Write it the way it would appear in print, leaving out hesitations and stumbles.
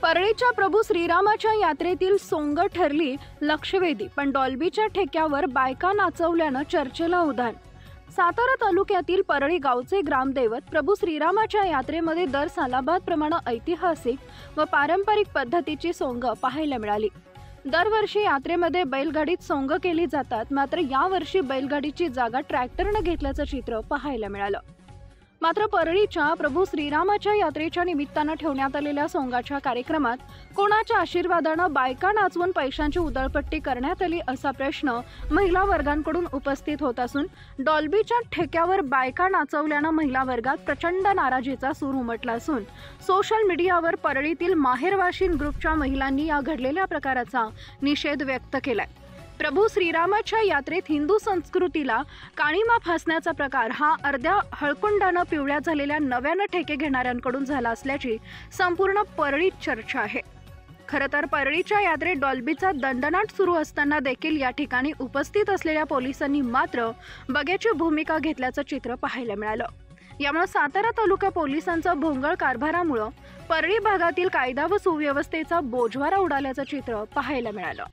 परळीच्या प्रभू श्रीरामाच्या यात्रेतील सोंग ठरली लक्षवेधी, पण डॉल्बीच्या ठेक्यावर बायका नाचवल्यानं चर्चेला उधाण। सातारा तालुक्यातील परळी गावचे ग्रामदैवत प्रभू श्रीरामाच्या यात्रेमध्ये दर सालाबादप्रमाणे ऐतिहासिक व पारंपरिक पद्धतीची सोंग पाहायला मिळाली। दरवर्षी यात्रेमध्ये बैलगाडीत सोंग केली जातात, मात्र यावर्षी बैलगाडीची जागा ट्रॅक्टरने घेतल्याचं चित्र पाहायला मिळालं। मात्र परळीच्या प्रभू श्रीरामाच्या यात्रेच्या निमित्तानं ठेवण्यात आलेल्या सोंगाच्या कार्यक्रमात कोणाच्या आशीर्वादानं बायका नाचवून पैशांची उधळपट्टी करण्यात आली असा प्रश्न महिला वर्गांकडून उपस्थित होत असून डॉल्बीच्या ठेक्यावर बायका नाचवल्यानं महिला वर्गात प्रचंड नाराजीचा सूर उमटला असून सोशल मीडियावर परळीतील माहेरवाशीन ग्रुपच्या महिलांनी या घडलेल्या प्रकाराचा निषेध व्यक्त केलाय। प्रभू श्रीरामाच्या यात्रेत हिंदू संस्कृतीला काळीमा फासण्याचा प्रकार हा अर्ध्या हळकुंडानं पिवळ्या झालेल्या नव्यानं ठेके घेणाऱ्यांकडून झाला असल्याची संपूर्ण परळीत चर्चा आहे। खरं तर परळीच्या यात्रेत डॉल्बीचा दणदणाट सुरू असताना देखील या ठिकाणी उपस्थित असलेल्या पोलिसांनी मात्र बघ्याची भूमिका घेतल्याचं चित्र पाहायला मिळालं। यामुळे सातारा तालुका पोलिसांचा भोंगळ कारभारामुळे परळी भागातील कायदा व सुव्यवस्थेचा बोजवारा उडाल्याचं चित्र पाहायला मिळालं।